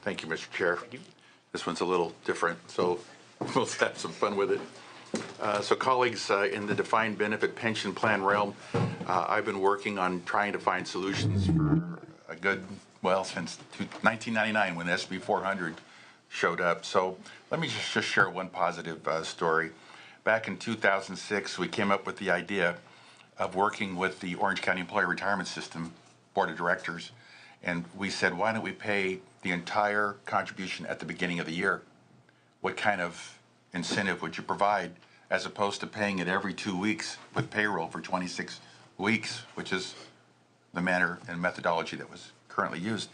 Thank you, Mr. Chair. This one's a little different, so we'll have some fun with it. So colleagues, in the defined benefit pension plan realm, I've been working on trying to find solutions for a good, well, since 1999 when SB 400 showed up. So let me just share one positive story. Back in 2006, we came up with the idea of working with the Orange County Employee Retirement System Board of Directors, and we said, why don't we pay the entire contribution at the beginning of the year? What kind of incentive would you provide, as opposed to paying it every 2 weeks with payroll for 26 weeks, which is the manner and methodology that was currently used.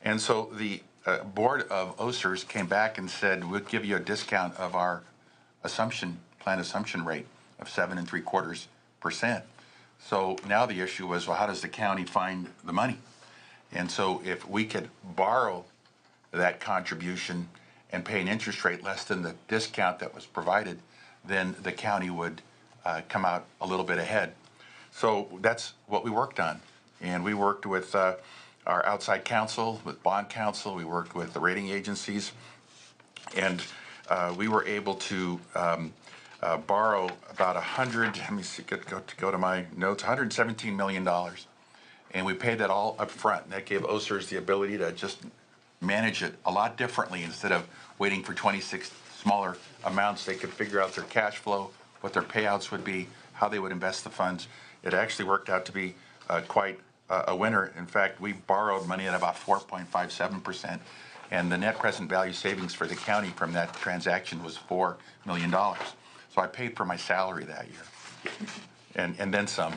And so the board of OSERs came back and said, we'll give you a discount of our plan assumption rate of 7.75%. So now the issue was, well, how does the county find the money? And so if we could borrow that contribution and pay an interest rate less than the discount that was provided, then the county would come out a little bit ahead. So that's what we worked on. And we worked with our outside counsel, with bond counsel, we worked with the rating agencies, and we were able to borrow about let me see, go to my notes, $117 million. And we paid that all up front. And that gave OSERs the ability to just manage it a lot differently. Instead of waiting for 26 smaller amounts, they could figure out their cash flow, what their payouts would be, how they would invest the funds. It actually worked out to be quite a winner. In fact, we borrowed money at about 4.57%, and the net present value savings for the county from that transaction was $4 million. So I paid for my salary that year, and then some,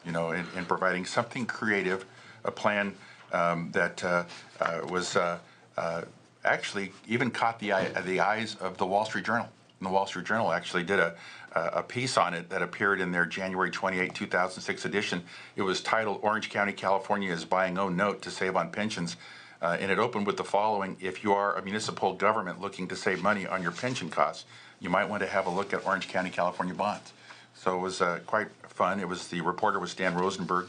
you know, in providing something creative, a plan that was actually even caught the eyes of the Wall Street Journal. And the Wall Street Journal actually did a piece on it that appeared in their January 28, 2006 edition. It was titled, "Orange County, California is buying own note to save on pensions." And it opened with the following: if you are a municipal government looking to save money on your pension costs, you might want to have a look at Orange County, California bonds. So it was quite fun. The reporter was Dan Rosenberg.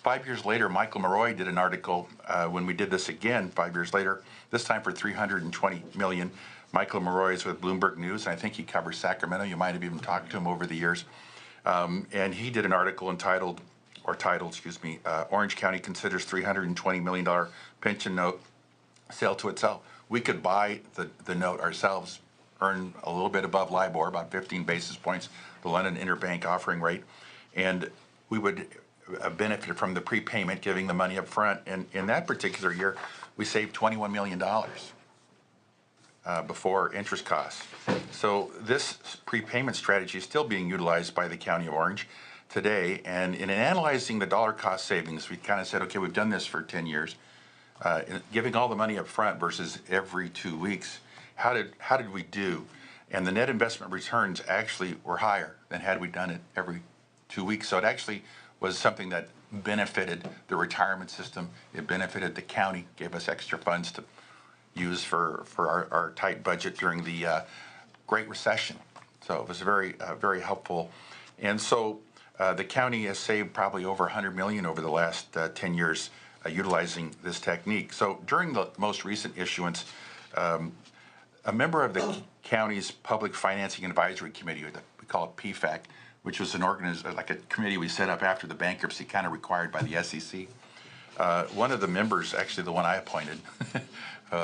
5 years later, Michael Maroy did an article when we did this again 5 years later, this time for $320 million. Michael Maroy is with Bloomberg News, and I think he covers Sacramento. You might have even talked to him over the years. And he did an article titled, Orange County considers $320 million pension note sale to itself. We could buy the note ourselves, earn a little bit above LIBOR, about 15 basis points, the London Interbank offering rate, and we would benefit from the prepayment, giving the money up front. And in that particular year, we saved $21 million before interest costs. So this prepayment strategy is still being utilized by the County of Orange today. And in analyzing the dollar cost savings, we kind of said, okay, we've done this for 10 years. Giving all the money up front versus every 2 weeks, how did we do? And the net investment returns actually were higher than had we done it every 2 weeks. So it actually was something that benefited the retirement system. It benefited the county, gave us extra funds to use for our tight budget during the Great Recession. So it was very helpful. And so the county has saved probably over $100 million over the last 10 years utilizing this technique. So during the most recent issuance, a member of the county's Public Financing Advisory Committee, we call it PFAC, which was like a committee we set up after the bankruptcy, kind of required by the SEC. One of the members, actually the one I appointed,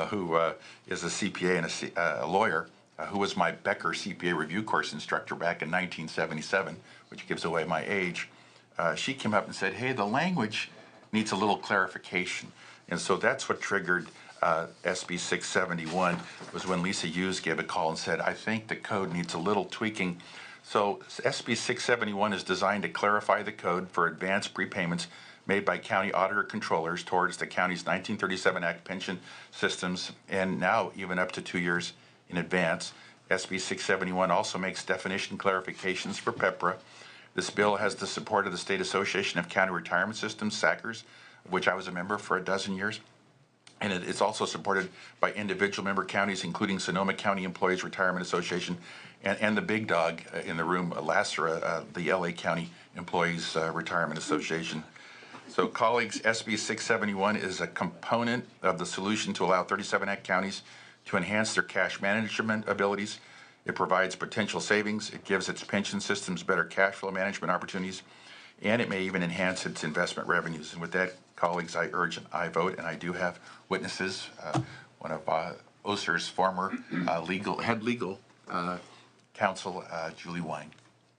who is a CPA and a lawyer, who was my Becker CPA review course instructor back in 1977, which gives away my age, she came up and said, hey, the language needs a little clarification. And so that's what triggered SB 671, was when Lisa Hughes gave a call and said, I think the code needs a little tweaking. So SB 671 is designed to clarify the code for advanced prepayments made by county auditor controllers towards the county's 1937 Act pension systems, and now even up to 2 years in advance. SB 671 also makes definition clarifications for PEPRA. This bill has the support of the State Association of County Retirement Systems, SACRS, of which I was a member for a dozen years. And it's also supported by individual member counties, including Sonoma County Employees Retirement Association and the big dog in the room, LASRA, the LA County Employees Retirement Association. So colleagues, SB 671 is a component of the solution to allow 37 Act counties to enhance their cash management abilities. It provides potential savings. It gives its pension systems better cash flow management opportunities, and it may even enhance its investment revenues. And with that, colleagues, I urge an aye vote, and I do have witnesses. One of OSER's former head legal counsel, Julie Wine.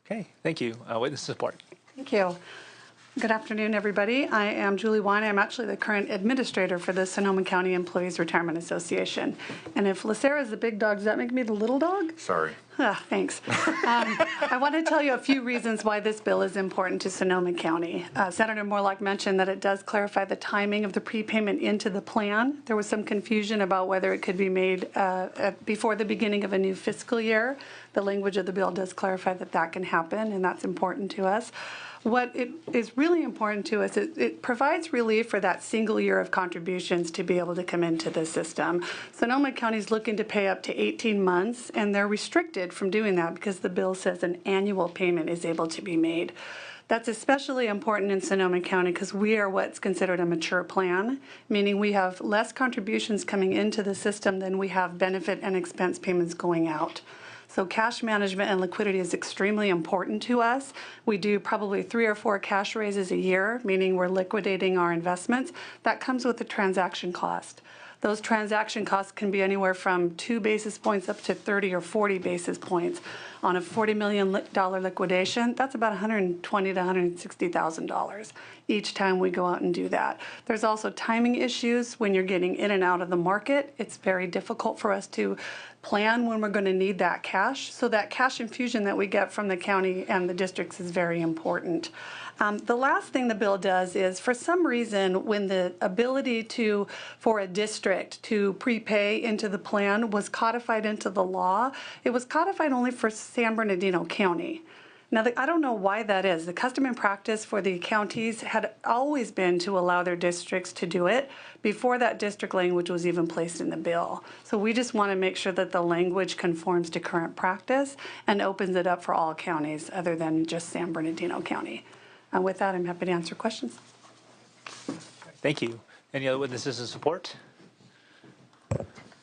Okay, thank you. Witness support. Thank you. Good afternoon, everybody. I am Julie Wine. I'm actually the current administrator for the Sonoma County Employees Retirement Association. And if Lacera is the big dog, does that make me the little dog? Sorry. Thanks. I want to tell you a few reasons why this bill is important to Sonoma County. Senator Morlock mentioned that it does clarify the timing of the prepayment into the plan. There was some confusion about whether it could be made before the beginning of a new fiscal year. The language of the bill does clarify that that can happen, and that's important to us. What it is really important to us, it provides relief for that single year of contributions to be able to come into the system. Sonoma County is looking to pay up to 18 months, and they're restricted from doing that because the bill says an annual payment is able to be made. That's especially important in Sonoma County because we are what's considered a mature plan, meaning we have less contributions coming into the system than we have benefit and expense payments going out. So cash management and liquidity is extremely important to us. We do probably 3 or 4 cash raises a year, meaning we're liquidating our investments. That comes with a transaction cost. Those transaction costs can be anywhere from 2 basis points up to 30 or 40 basis points. On a $40 million liquidation, that's about $120,000 to $160,000 each time we go out and do that. There's also timing issues when you're getting in and out of the market. It's very difficult for us to plan when we're going to need that cash. So that cash infusion that we get from the county and the districts is very important. The last thing the bill does is, for some reason, when the ability for a district to prepay into the plan was codified into the law, it was codified only for San Bernardino County. Now, I don't know why that is. The custom and practice for the counties had always been to allow their districts to do it before that district language was even placed in the bill. So we just want to make sure that the language conforms to current practice and opens it up for all counties other than just San Bernardino County. With that, I'm happy to answer questions. Thank you. Any other witnesses in support?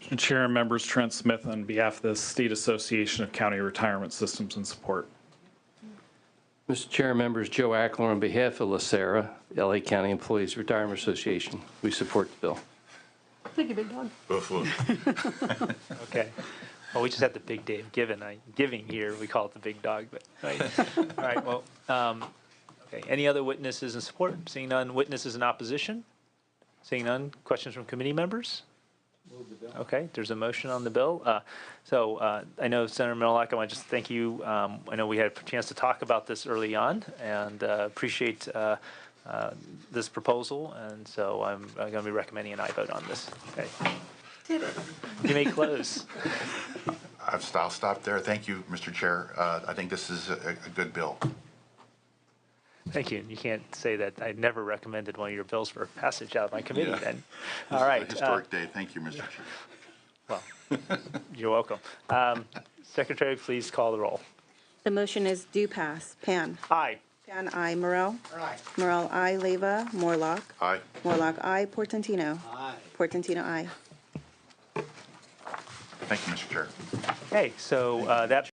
Mr. Chair and members, Trent Smith on behalf of the State Association of County Retirement Systems and Support. Mr. Chair and members, Joe Ackler on behalf of LaSara, the LA County Employees Retirement Association. We support the bill. Thank you, big dog. Okay. Well, we just had the big day of giving here. We call it the big dog. But right. All right. Well, okay. Any other witnesses in support? Seeing none, witnesses in opposition? Seeing none, questions from committee members? Okay, there's a motion on the bill. I know Senator Millock, I want to just thank you. I know we had a chance to talk about this early on, and appreciate this proposal, and so I'm going to be recommending an aye vote on this. Okay. Did it. You may close. I'll stop there. Thank you, Mr. Chair. I think this is a good bill. Thank you. You can't say that I never recommended one of your bills for passage out of my committee then. This All right. is a historic day. Thank you, Mr. Chair. Well, you're welcome. Secretary, please call the roll. The motion is do pass. Pan. Aye. Pan, aye. Morel. Aye. Morel, aye. Leyva. Morlock. Aye. Morlock, aye. Portantino. Aye. Portantino, aye. Thank you, Mr. Chair. Okay, so that